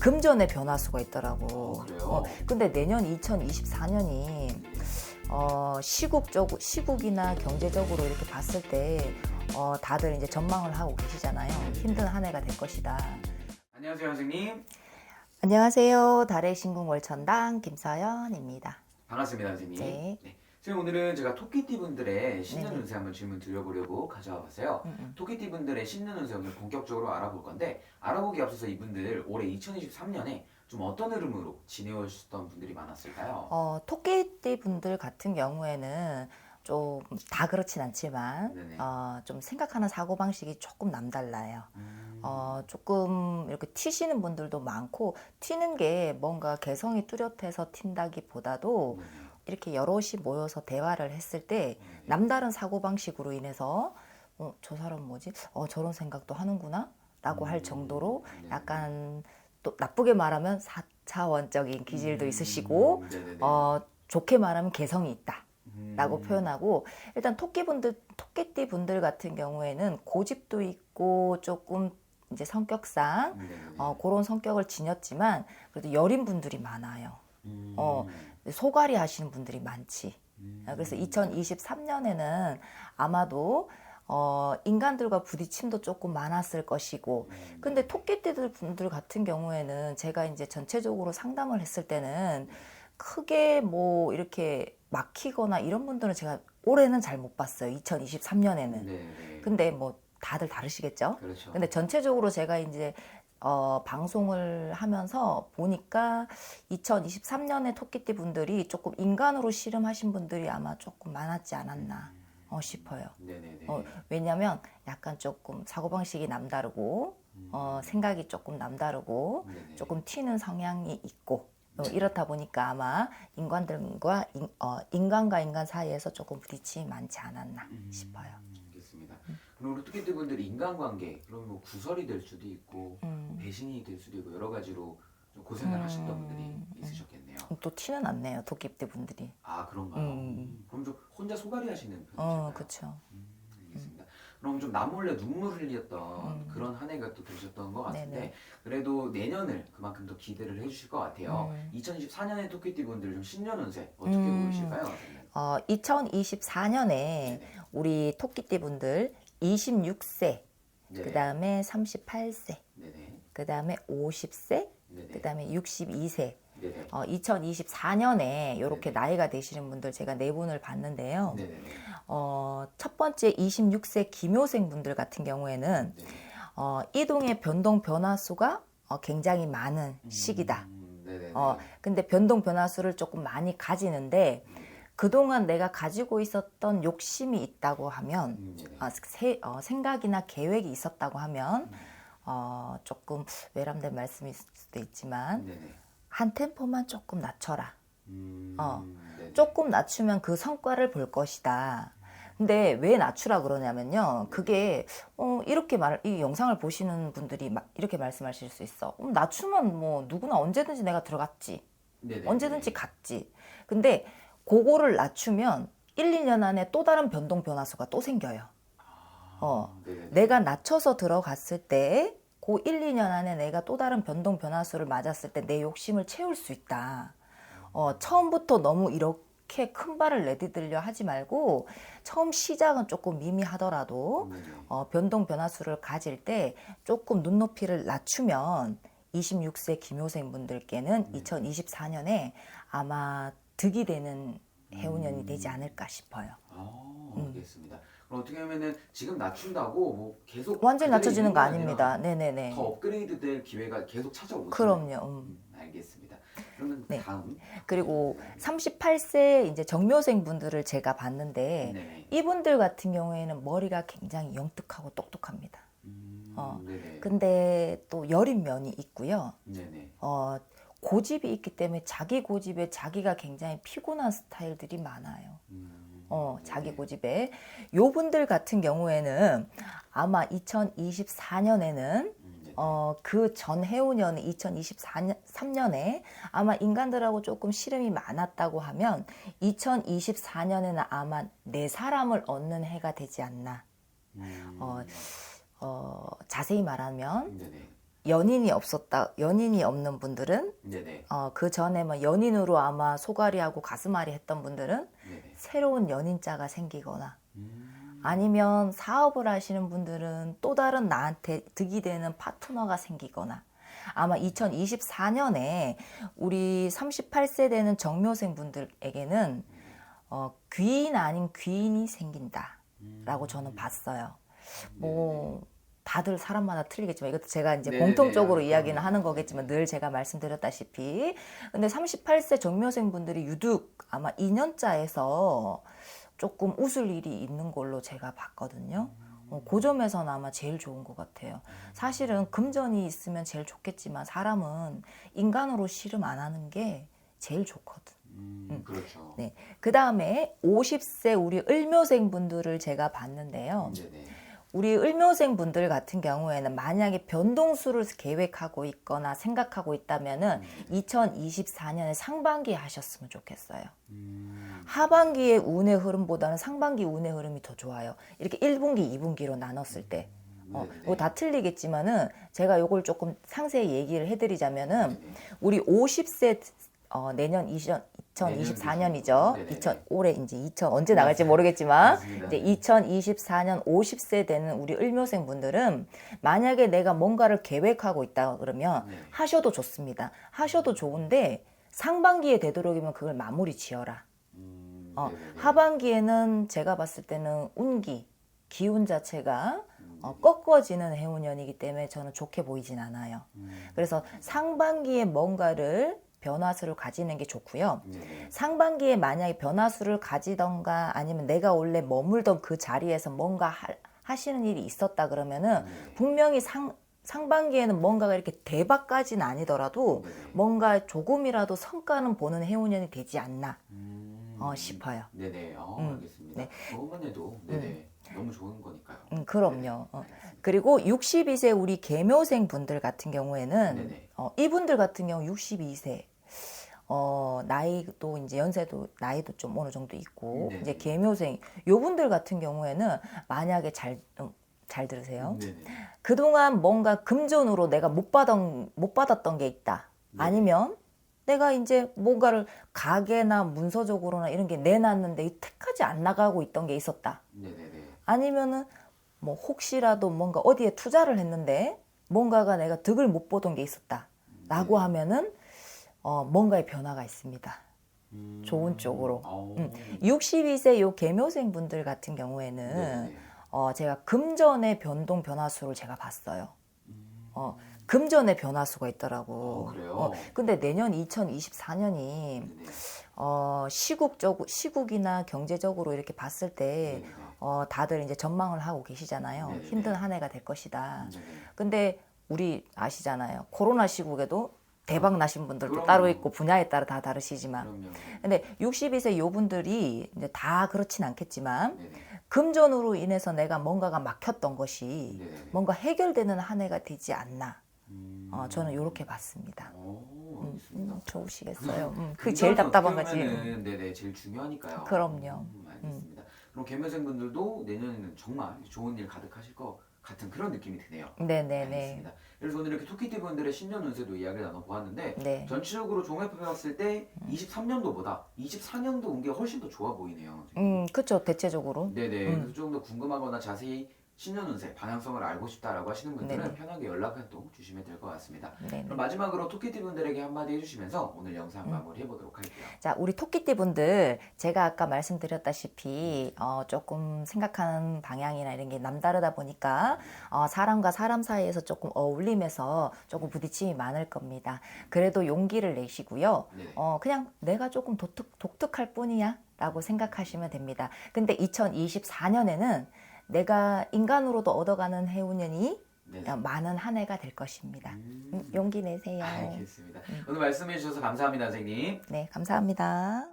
금전의 변화수가 있더라고. 그래요? 근데 내년 2024년이 시국이나 경제적으로 이렇게 봤을 때 다들 이제 전망을 하고 계시잖아요. 힘든 한 해가 될 것이다. 안녕하세요, 선생님. 안녕하세요. 달의 신궁 월천당 김서연입니다. 반갑습니다, 선생님. 네. 선생님, 오늘은 제가 토끼띠 분들의 신년 네네. 운세 한번 질문 드려보려고 가져와 봤어요. 토끼띠 분들의 신년 운세 오늘 본격적으로 알아볼 건데, 알아보기 앞서서 이분들 올해 2023년에 좀 어떤 흐름으로 지내오셨던 분들이 많았을까요? 토끼띠 분들 같은 경우에는 좀 다 그렇진 않지만 네네. 좀 생각하는 사고방식이 조금 남달라요. 조금 이렇게 튀시는 분들도 많고, 튀는 게 뭔가 개성이 뚜렷해서 튄다기보다도 이렇게 여럿이 모여서 대화를 했을 때 남다른 사고방식으로 인해서 저 사람 뭐지? 저런 생각도 하는구나? 라고 할 정도로 약간 또 나쁘게 말하면 4차원적인 기질도 있으시고, 네네네. 좋게 말하면 개성이 있다 라고 표현하고, 일단 토끼띠 분들 같은 경우에는 고집도 있고 조금 이제 성격상 그런 성격을 지녔지만 그래도 여린 분들이 많아요. 소갈이 하시는 분들이 많지. 그래서 2023년에는 아마도 인간들과 부딪힘도 조금 많았을 것이고, 근데 토끼띠들 분들 같은 경우에는 제가 이제 전체적으로 상담을 했을 때는 크게 뭐 이렇게 막히거나 이런 분들은 제가 올해는 잘 못 봤어요. 2023년에는. 네네. 근데 뭐 다들 다르시겠죠? 그렇죠. 근데 전체적으로 제가 이제 방송을 하면서 보니까 2023년에 토끼띠 분들이 조금 인간으로 씨름하신 분들이 아마 조금 많았지 않았나 싶어요. 네네네. 왜냐면 약간 조금 사고방식이 남다르고 생각이 조금 남다르고 네네. 조금 튀는 성향이 있고 네. 이렇다 보니까 아마 인간과 인간 사이에서 조금 부딪힘이 많지 않았나 싶어요. 알겠습니다. 그럼 우리 토끼띠 분들이 인간관계, 그럼 뭐 구설이 될 수도 있고 배신이 될 수도 있고 여러 가지로 좀 고생을 하셨던 분들이 있으셨겠네요. 또 티는 안 내요, 토끼띠 분들이. 아, 그런가요? 그럼 좀 혼자 소갈이 하시는 편이실까요? 그렇죠. 알겠습니다. 그럼 좀 남몰래 눈물 흘렸던 그런 한 해가 또 되셨던 것 같은데, 네네. 그래도 내년을 그만큼 더 기대를 해주실 것 같아요. 2024년에 토끼띠 분들 좀 신년 운세 어떻게 보이실까요? 2024년에 우리 토끼띠 분들 26세, 네. 그 다음에 38세, 네네. 그 다음에 50세, 네네. 그 다음에 62세. 네네. 2024년에 이렇게 네네. 나이가 되시는 분들 제가 네 분을 봤는데요. 네네. 첫 번째 26세 기묘생 분들 같은 경우에는 네네. 이동의 변동 변화수가 굉장히 많은 시기다. 네네. 근데 변동 변화수를 조금 많이 가지는데, 그동안 내가 가지고 있었던 욕심이 있다고 하면, 생각이나 계획이 있었다고 하면, 조금 외람된 말씀일 수도 있지만, 네네. 한 템포만 조금 낮춰라. 네네. 조금 낮추면 그 성과를 볼 것이다. 근데 왜 낮추라 그러냐면요. 그게 이 영상을 보시는 분들이 이렇게 말씀하실 수 있어. 낮추면 뭐 누구나 언제든지 내가 들어갔지. 네네. 언제든지 갔지. 근데 그거를 낮추면 1, 2년 안에 또 다른 변동 변화수가 또 생겨요. 네네. 내가 낮춰서 들어갔을 때 그 1, 2년 안에 내가 또 다른 변동 변화수를 맞았을 때 내 욕심을 채울 수 있다. 처음부터 너무 이렇게 큰 발을 내디들려 하지 말고, 처음 시작은 조금 미미하더라도 변동 변화수를 가질 때 조금 눈높이를 낮추면 26세 기묘생 분들께는 2024년에 아마 득이 되는 해운년이 되지 않을까 싶어요. 알겠습니다. 그럼 어떻게 하면은 지금 낮춘다고 뭐 계속 완전히 그대로 낮춰지는 있는 거 게 아닙니다. 아니라 네네네. 더 업그레이드 될 기회가 계속 찾아오죠. 그럼요. 알겠습니다. 그러면 네. 다음. 그리고 38세 이제 정묘생 분들을 제가 봤는데, 네. 이분들 같은 경우에는 머리가 굉장히 영특하고 똑똑합니다. 네네. 근데 또 여린 면이 있고요. 네네. 고집이 있기 때문에 자기 고집에 자기가 굉장히 피곤한 스타일들이 많아요. 자기 고집에. 요 분들 같은 경우에는 아마 2024년에는 그 전 해운년 2023년에 아마 인간들하고 조금 씨름이 많았다고 하면 2024년에는 아마 내 사람을 얻는 해가 되지 않나. 자세히 말하면 네네. 연인이 없는 분들은 네네. 그 전에 뭐 연인으로 아마 소갈이하고 가슴앓이 했던 분들은 네네. 새로운 연인자가 생기거나 음. 아니면 사업을 하시는 분들은 또 다른 나한테 득이 되는 파트너가 생기거나 아마 2024년에 우리 38세 되는 정묘생 분들에게는 귀인 아닌 귀인이 생긴다라고 저는 봤어요. 뭐 다들 사람마다 틀리겠지만 이것도 제가 이제 네네네. 공통적으로 아, 이야기는 그럼요. 하는 거겠지만 늘 제가 말씀드렸다시피 근데 38세 정묘생 분들이 유독 아마 2년자에서 조금 웃을 일이 있는 걸로 제가 봤거든요. 그 점에서는 아마 제일 좋은 것 같아요. 사실은 금전이 있으면 제일 좋겠지만 사람은 인간으로 씨름 안 하는 게 제일 좋거든. 그렇죠. 네. 그 다음에 50세 우리 을묘생 분들을 제가 봤는데요. 네네. 우리 을묘생 분들 같은 경우에는 만약에 변동수를 계획하고 있거나 생각하고 있다면은 2024년에 상반기에 하셨으면 좋겠어요. 하반기의 운의 흐름보다는 상반기 운의 흐름이 더 좋아요. 이렇게 1분기, 2분기로 나눴을 때. 이거 다 틀리겠지만은 제가 요걸 조금 상세히 얘기를 해드리자면은 우리 50세 내년 2024년이죠. 네네네. 올해 이제 언제 나갈지 모르겠지만 맞습니다. 이제 2024년 50세 되는 우리 을묘생 분들은 만약에 내가 뭔가를 계획하고 있다 그러면 네. 하셔도 좋습니다. 하셔도 좋은데 상반기에 되도록이면 그걸 마무리 지어라. 네네네. 하반기에는 제가 봤을 때는 기운 자체가 꺾어지는 해운년이기 때문에 저는 좋게 보이진 않아요. 그래서 상반기에 뭔가를 변화수를 가지는 게 좋고요. 상반기에 만약에 변화수를 가지던가 아니면 내가 원래 머물던 그 자리에서 뭔가 하시는 일이 있었다 그러면은 분명히 상반기에는 뭔가가 이렇게 대박까지는 아니더라도 뭔가 조금이라도 성과는 보는 해운년이 되지 않나 싶어요. 네네. 알겠습니다. 네. 그것만 해도 네네. 너무 좋은 거니까요. 그럼요. 네네. 그리고 62세 우리 계묘생 분들 같은 경우에는 네네. 이분들 같은 경우 62세 나이도 이제 연세도 나이도 좀 어느 정도 있고 네네. 이제 계묘생 요분들 같은 경우에는 만약에 잘 들으세요. 네네. 그동안 뭔가 금전으로 내가 못 받았던 게 있다. 아니면 내가 이제 뭔가를 가게나 문서적으로나 이런 게 내놨는데 택하지 안 나가고 있던 게 있었다. 네네네. 아니면은 뭐 혹시라도 뭔가 어디에 투자를 했는데 뭔가가 내가 득을 못 보던 게 있었다라고 하면은 뭔가의 변화가 있습니다. 좋은 쪽으로. 62세 요 계묘생 분들 같은 경우에는 네네. 제가 금전의 변동 변화수를 제가 봤어요. 금전의 변화수가 있더라고. 그래요? 근데 내년 2024년이 시국이나 경제적으로 이렇게 봤을 때 다들 이제 전망을 하고 계시잖아요. 네네. 힘든 한 해가 될 것이다. 네네. 근데 우리 아시잖아요. 코로나 시국에도 대박 나신 분들도 그럼요. 따로 있고 분야에 따라 다 다르시지만. 그럼요. 근데 62세 요 분들이 이제 다 그렇진 않겠지만 네네. 금전으로 인해서 내가 뭔가가 막혔던 것이 네네. 뭔가 해결되는 한 해가 되지 않나. 저는 이렇게 봤습니다. 알겠습니다. 좋으시겠어요. 그게 제일 답답한 거지. 그러면은 네네 제일 중요하니까요. 그럼요. 알겠습니다. 그럼 개묘생분들도 내년에는 정말 좋은 일 가득하실 것 같은 그런 느낌이 드네요. 네네네. 알겠습니다. 그래서 오늘 이렇게 토끼띠 분들의 신년 운세도 이야기를 나눠보았는데 네. 전체적으로 종합해봤을 때 23년도보다 24년도 운기가 훨씬 더 좋아 보이네요. 지금. 그쵸. 대체적으로. 네네. 그래서 조금 더 궁금하거나 자세히 신년 운세 방향성을 알고 싶다라고 하시는 분들은 네네. 편하게 연락을 또 주시면 될 것 같습니다. 네네. 그럼 마지막으로 토끼띠 분들에게 한마디 해주시면서 오늘 영상 마무리해 보도록 할게요. 자, 우리 토끼띠 분들, 제가 아까 말씀드렸다시피, 조금 생각하는 방향이나 이런 게 남다르다 보니까, 사람과 사람 사이에서 조금 어울림에서 조금 부딪힘이 많을 겁니다. 그래도 용기를 내시고요. 네네. 그냥 내가 조금 독특할 뿐이야. 라고 생각하시면 됩니다. 근데 2024년에는 내가 인간으로도 얻어가는 해운년이 네네. 많은 한 해가 될 것입니다. 용기 내세요. 알겠습니다. 오늘 말씀해 주셔서 감사합니다, 선생님. 네, 감사합니다.